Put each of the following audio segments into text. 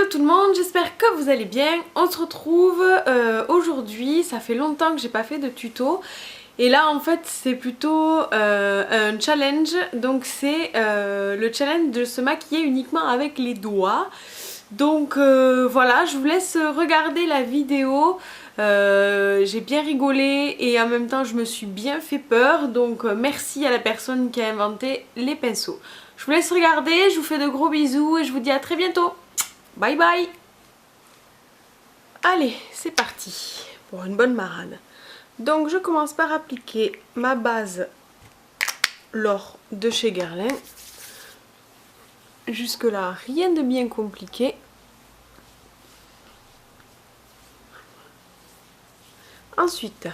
Hello tout le monde, j'espère que vous allez bien. On se retrouve aujourd'hui, ça fait longtemps que j'ai pas fait de tuto. Et là en fait c'est plutôt un challenge. Donc c'est le challenge de se maquiller uniquement avec les doigts. Donc voilà, je vous laisse regarder la vidéo. J'ai bien rigolé et en même temps je me suis bien fait peur. Donc merci à la personne qui a inventé les pinceaux. Je vous laisse regarder, je vous fais de gros bisous et je vous dis à très bientôt. Bye bye. Allez, c'est parti pour une bonne marade. Donc je commence par appliquer ma base L'Or de chez Guerlain. Jusque là, rien de bien compliqué. Ensuite,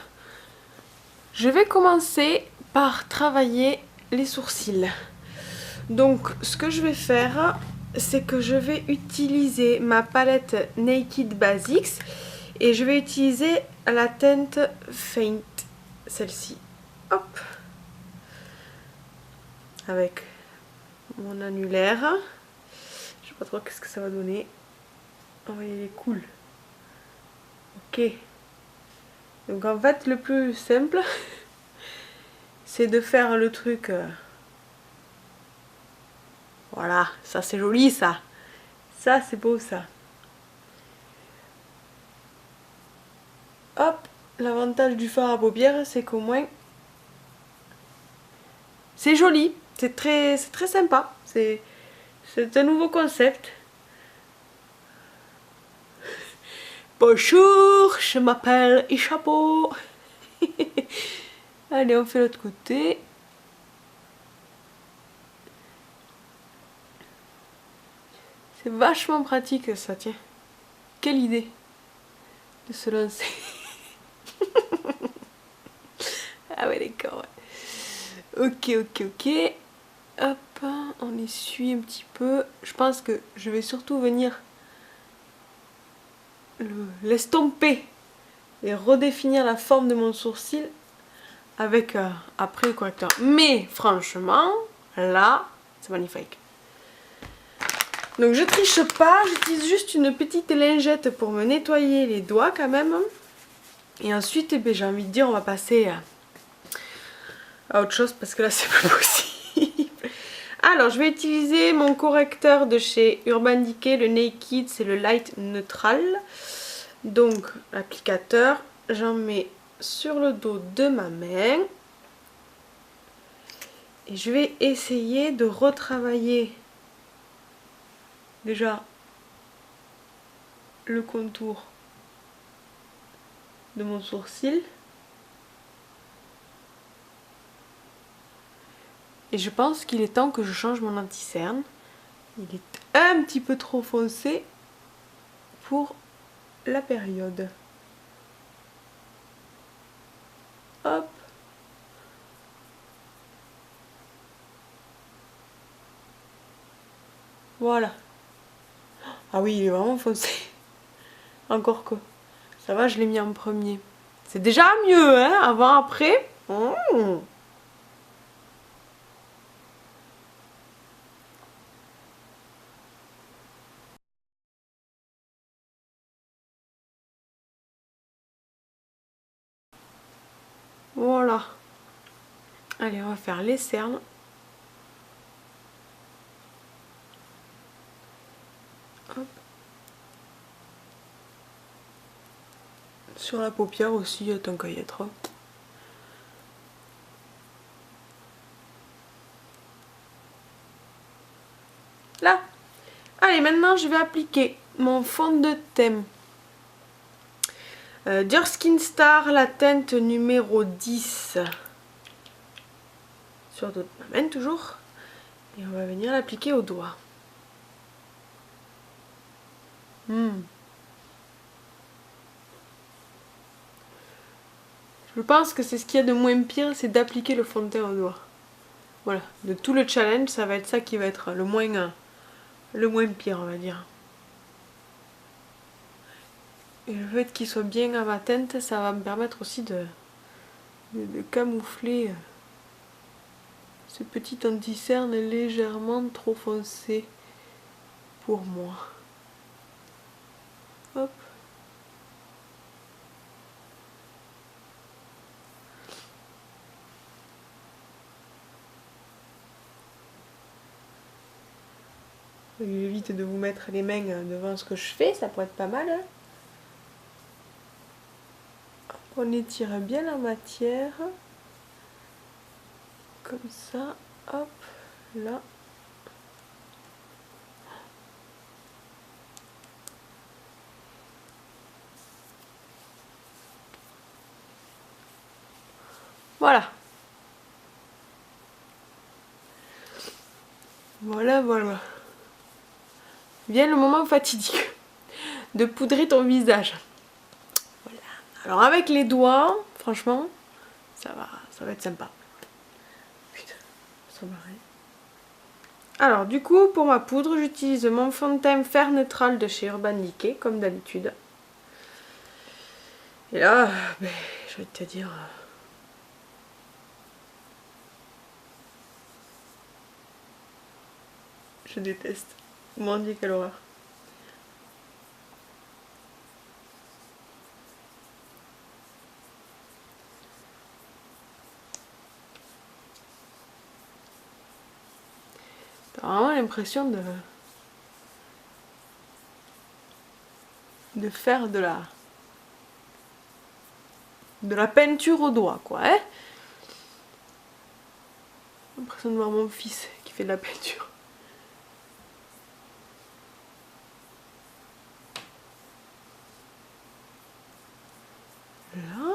je vais commencer par travailler les sourcils. Donc ce que je vais faire, c'est que je vais utiliser ma palette Naked Basics et je vais utiliser la teinte Faint, celle-ci. Hop, avec mon annulaire. Je sais pas trop qu'est-ce que ça va donner. Oh, il est cool. Ok. Donc en fait, le plus simple, c'est de faire le truc. Voilà, ça c'est joli ça. Ça c'est beau ça. Hop, l'avantage du fard à paupières, c'est qu'au moins c'est joli, c'est très sympa. C'est un nouveau concept. Bonjour, je m'appelle Chapeau. Allez, on fait l'autre côté. C'est vachement pratique ça, tiens. Quelle idée de se lancer. Ah ouais, d'accord, ouais. Ok. Hop, on essuie un petit peu. Je pense que je vais surtout venir l'estomper et redéfinir la forme de mon sourcil avec après le correcteur. Mais franchement, là, c'est magnifique. Donc je triche pas, j'utilise juste une petite lingette pour me nettoyer les doigts quand même. Et ensuite, eh bien, j'ai envie de dire, on va passer à autre chose parce que là, c'est pas possible. Alors, je vais utiliser mon correcteur de chez Urban Decay, le Naked, c'est le Light Neutral. Donc, l'applicateur, j'en mets sur le dos de ma main. Et je vais essayer de retravailler déjà le contour de mon sourcil. Et je pense qu'il est temps que je change mon anti-cerne. Il est un petit peu trop foncé pour la période. Hop. Voilà. Ah oui, il est vraiment foncé. Encore que. Ça va, je l'ai mis en premier. C'est déjà mieux, hein, avant, après. Voilà. Allez, on va faire les cernes. Hop. Sur la paupière aussi, tant qu'à y être. Là. Allez, maintenant je vais appliquer mon fond de teint. Dior Skin Star, la teinte numéro 10. Sur d'autres ma main toujours. Et on va venir l'appliquer au doigt. Je pense que c'est ce qu'il y a de moins pire, c'est d'appliquer le fond de teint au doigt. Voilà, de tout le challenge, ça va être ça qui va être le moins pire, on va dire. Et le fait qu'il soit bien à ma teinte, ça va me permettre aussi de camoufler ce petit anti-cerne légèrement trop foncé pour moi. J'évite de vous mettre les mains devant ce que je fais, ça pourrait être pas mal. Hein. On étire bien la matière. Comme ça, hop, là. Voilà. Voilà, voilà. Vient le moment fatidique de poudrer ton visage. Voilà. Alors avec les doigts, franchement, ça va être sympa. Putain, ça m'arrête. Alors du coup, pour ma poudre, j'utilise mon fond de teint fer neutral de chez Urban Decay, comme d'habitude. Et là, ben, je vais te dire... Je déteste. Mon Dieu, quelle horreur. T'as vraiment l'impression de faire de la peinture au doigt, quoi, hein. J'ai l'impression de voir mon fils qui fait de la peinture. Là.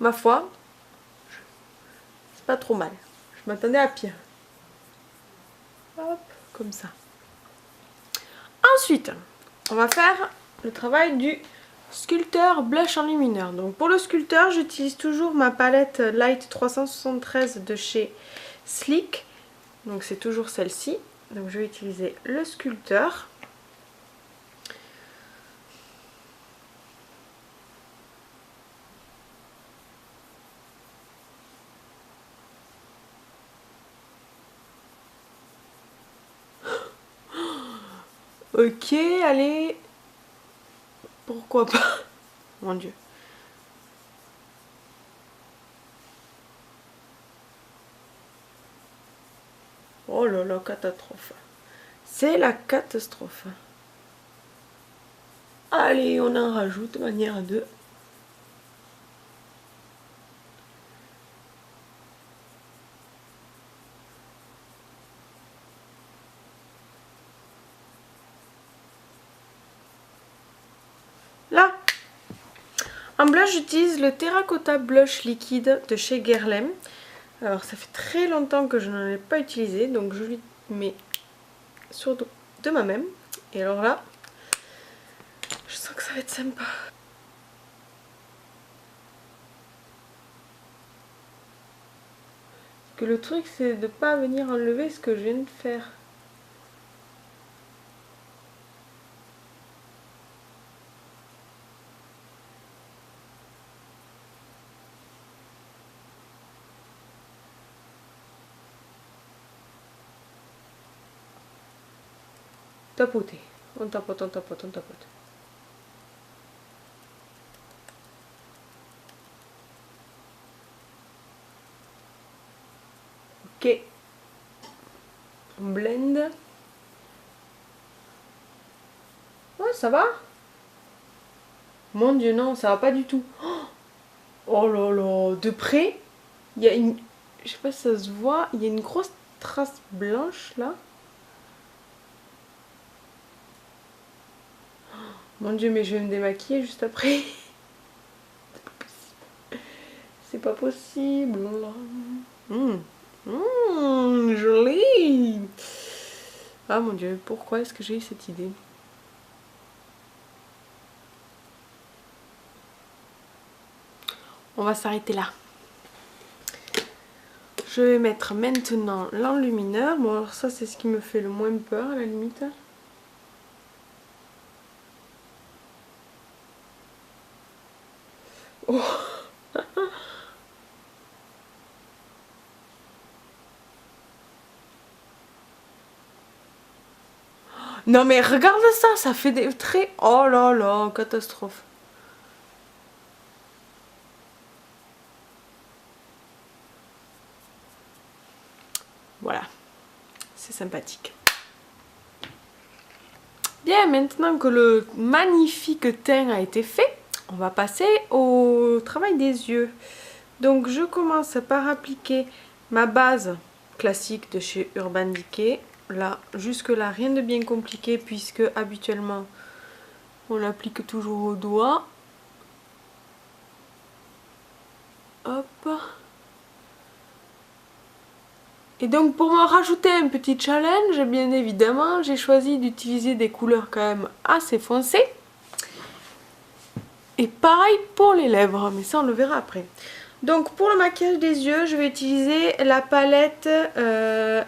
Ma foi, c'est pas trop mal. Je m'attendais à pire. Hop, comme ça. Ensuite, on va faire le travail du sculpteur blush enlumineur. Donc pour le sculpteur, j'utilise toujours ma palette Light 373 de chez Sleek. Donc c'est toujours celle-ci. Donc je vais utiliser le sculpteur. Ok, allez. Pourquoi pas? Mon Dieu. Oh là là, catastrophe. C'est la catastrophe. Allez, on en rajoute de manière de... Là. En blush, j'utilise le Terracotta Blush liquide de chez Guerlain. Alors ça fait très longtemps que je n'en ai pas utilisé, donc je lui mets sur de moi-même. Et alors là, je sens que ça va être sympa. Parce que le truc, c'est de ne pas venir enlever ce que je viens de faire. Tapoter. On tapote, on tapote, on tapote. Ok. On blende. Ouais, ça va. Mon Dieu, non, ça va pas du tout. Oh là là, de près, il y a une... Je sais pas si ça se voit, il y a une grosse trace blanche là. Mon Dieu, mais je vais me démaquiller juste après. C'est pas possible. Joli. Ah mon Dieu, pourquoi est-ce que j'ai eu cette idée? On va s'arrêter là. Je vais mettre maintenant l'enlumineur. Bon, alors ça, c'est ce qui me fait le moins peur, à la limite. Oh. Non mais regarde ça, ça fait des traits. Oh là là, catastrophe. Voilà, c'est sympathique. Bien, maintenant que le magnifique teint a été fait, on va passer au travail des yeux. Donc je commence par appliquer ma base classique de chez Urban Decay. Là, jusque là, rien de bien compliqué puisque habituellement on l'applique toujours au doigt. Hop. Et donc pour me rajouter un petit challenge, bien évidemment, j'ai choisi d'utiliser des couleurs quand même assez foncées. Et pareil pour les lèvres, mais ça on le verra après. Donc pour le maquillage des yeux, je vais utiliser la palette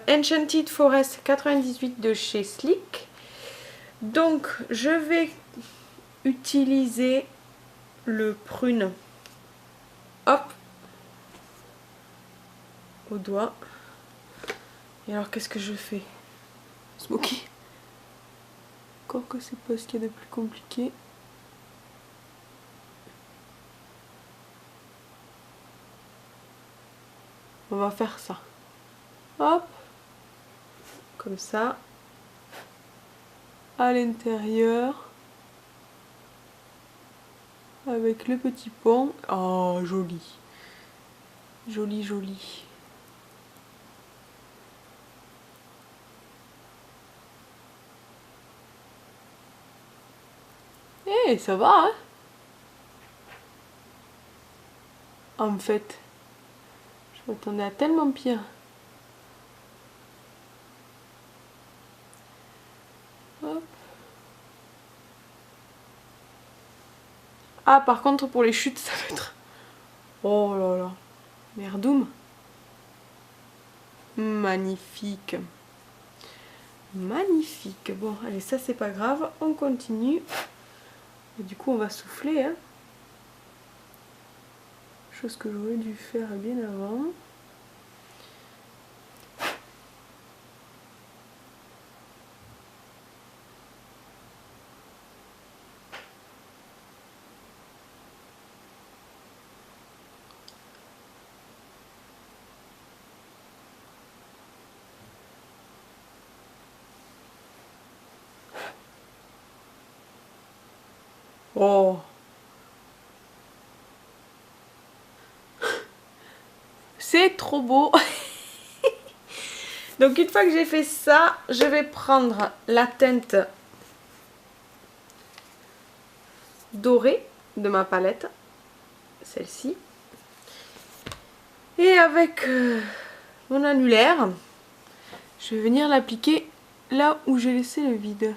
Enchanted Forest 98 de chez Sleek. Donc je vais utiliser le prune. Hop. Au doigt. Et alors qu'est-ce que je fais? Smoky. Encore que c'est pas ce qu'il y a de plus compliqué. On va faire ça. Hop. Comme ça. À l'intérieur. Avec le petit pont. Oh, joli. Joli, joli. Eh, ça va, hein? En fait, je m'attendais à tellement pire. Hop. Ah, par contre, pour les chutes, ça va être... Oh là là. Merdoum. Magnifique. Magnifique. Bon, allez, ça, c'est pas grave. On continue. Et du coup, on va souffler, hein. Chose que j'aurais dû faire bien avant. Oh. C'est trop beau. Donc une fois que j'ai fait ça, je vais prendre la teinte dorée de ma palette. Celle-ci. Et avec mon annulaire, je vais venir l'appliquer là où j'ai laissé le vide.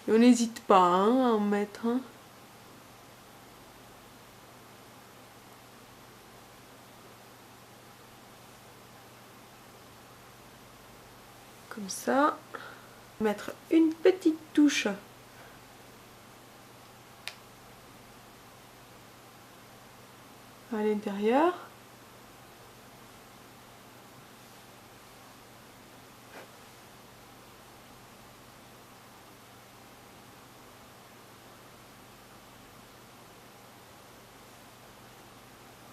Et on n'hésite pas hein, à en mettre. Hein. Comme ça. Mettre une petite touche. À l'intérieur.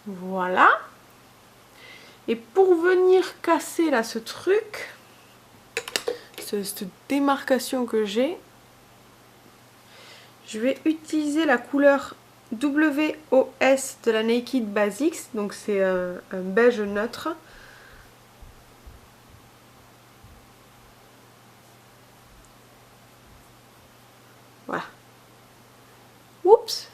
Voilà. Et pour venir casser là ce truc, cette démarcation que j'ai, je vais utiliser la couleur WOS de la Naked Basics. Donc c'est un beige neutre. Voilà. Oups.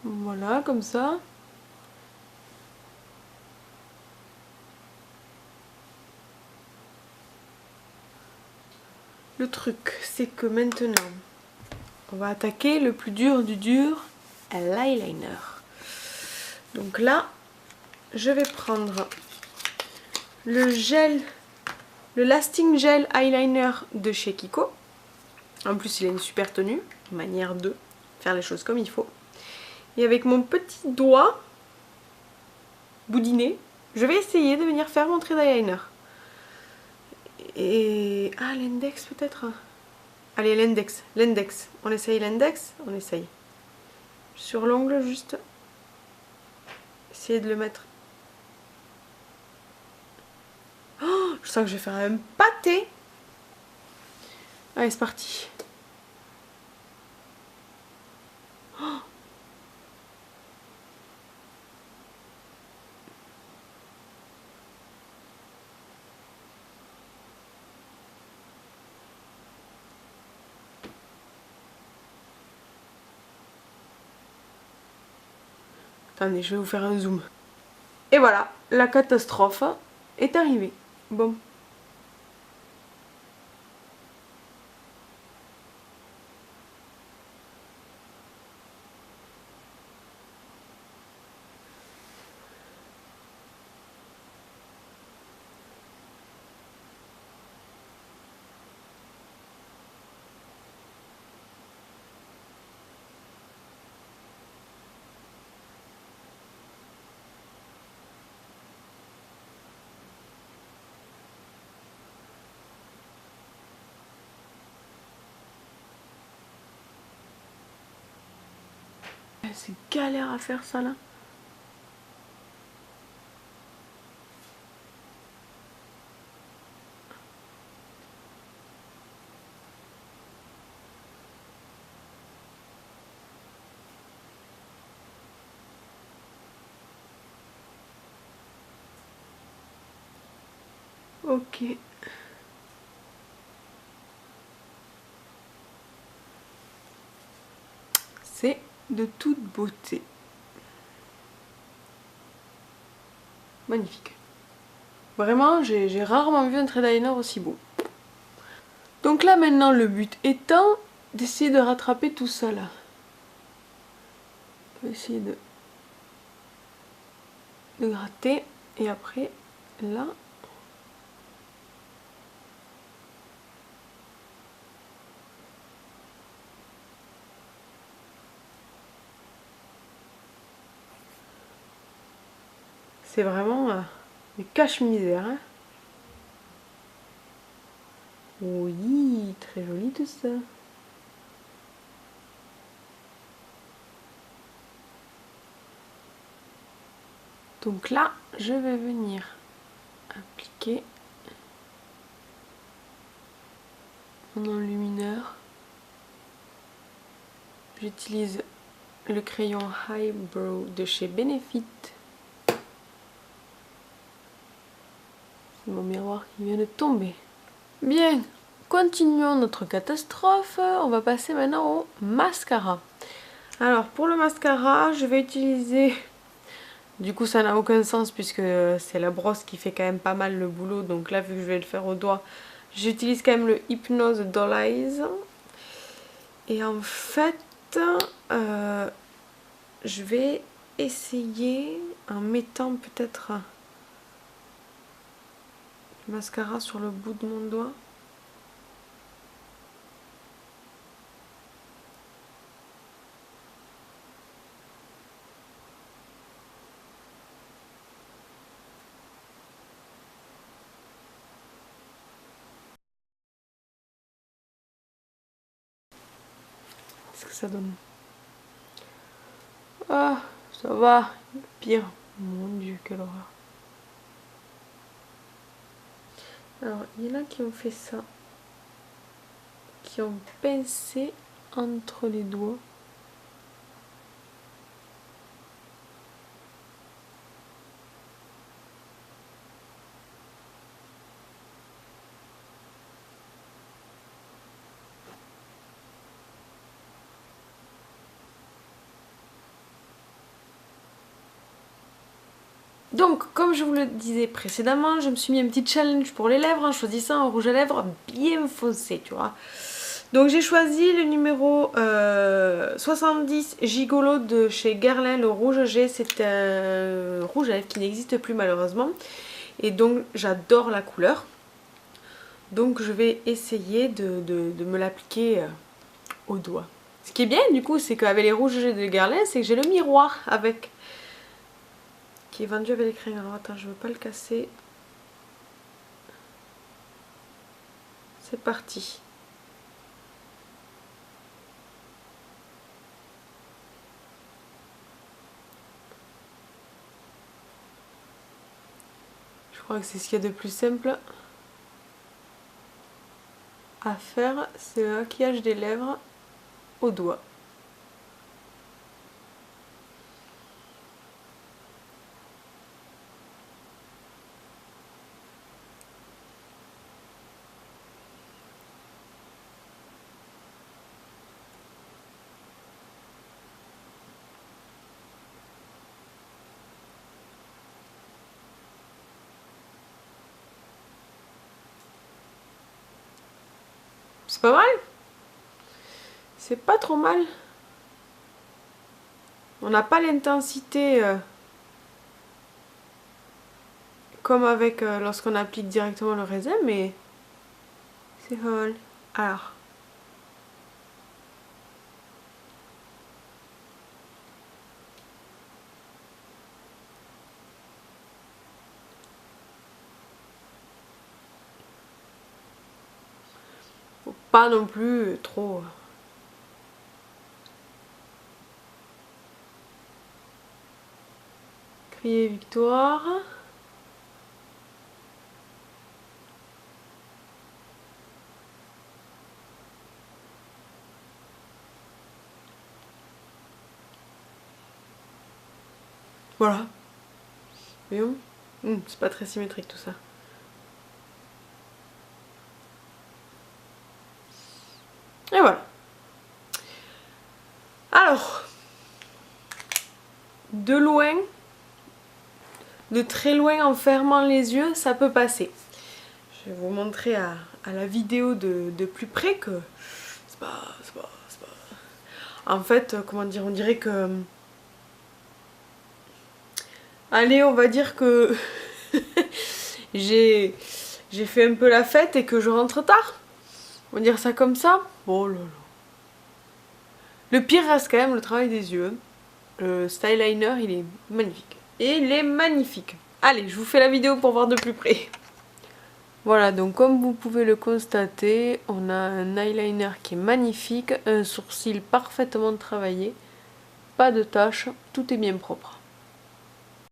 Voilà, comme ça. Le truc, c'est que maintenant, on va attaquer le plus dur du dur, l'eyeliner. Donc là, je vais prendre le gel, le Lasting Gel Eyeliner de chez Kiko. En plus, il a une super tenue, manière de faire les choses comme il faut. Et avec mon petit doigt boudiné, je vais essayer de venir faire mon trait d'eyeliner. Et... ah, l'index peut-être. Allez, l'index, l'index. On essaye l'index, on essaye. Sur l'ongle, juste. Essayez de le mettre. Oh, je sens que je vais faire un pâté. Allez, c'est parti. Oh. Attendez, je vais vous faire un zoom. Et voilà, la catastrophe est arrivée. Bon. C'est galère à faire ça là. Ok. C'est de toute beauté. Magnifique. Vraiment, j'ai rarement vu un trait d'eyeliner aussi beau. Donc là maintenant, le but étant d'essayer de rattraper tout ça là. On va essayer de gratter. Et après, là... C'est vraiment des cache-misère. Hein. Oui, très joli tout ça. Donc là, je vais venir appliquer mon enlumineur. J'utilise le crayon Highbrow de chez Benefit. C'est mon miroir qui vient de tomber. Bien, continuons notre catastrophe. On va passer maintenant au mascara. Alors pour le mascara, je vais utiliser... Du coup ça n'a aucun sens puisque c'est la brosse qui fait quand même pas mal le boulot. Donc là vu que je vais le faire au doigt, j'utilise quand même le Hypnose Doll Eyes. Et en fait, je vais essayer en mettant peut-être le mascara sur le bout de mon doigt. Qu'est-ce que ça donne? Ah, ça va. Pire. Mon Dieu, quelle horreur. Alors, il y en a qui ont fait ça. Qui ont pincé entre les doigts. Donc, comme je vous le disais précédemment, je me suis mis un petit challenge pour les lèvres en choisissant un rouge à lèvres bien foncé, tu vois. Donc j'ai choisi le numéro 70 Gigolo de chez Guerlain, le rouge G. C'est un rouge à lèvres qui n'existe plus malheureusement. Et donc j'adore la couleur. Donc je vais essayer de me l'appliquer au doigt. Ce qui est bien du coup, c'est qu'avec les rouges G de Guerlain, c'est que j'ai le miroir avec... qui est vendu avec les crayons. Alors attends, je ne veux pas le casser. C'est parti. crois que c'est ce qu'il y a de plus simple à faire, c'est le maquillage des lèvres au doigt. C'est pas mal. C'est pas trop mal. On n'a pas l'intensité comme avec lorsqu'on applique directement le raisin, mais c'est pas mal. Alors. Faut pas non plus trop. Crier victoire. Voilà. Voyons. C'est pas très symétrique tout ça. Et voilà. Alors, de loin, de très loin en fermant les yeux, ça peut passer. Je vais vous montrer à la vidéo de plus près que c'est pas... En fait, comment dire, on dirait que... Allez, on va dire que j'ai fait un peu la fête et que je rentre tard. On va dire ça comme ça. Oh là là. Le pire reste quand même le travail des yeux. Le styliner, il est magnifique. Et il est magnifique. Allez, je vous fais la vidéo pour voir de plus près. Voilà, donc comme vous pouvez le constater, on a un eyeliner qui est magnifique, un sourcil parfaitement travaillé, pas de taches, tout est bien propre.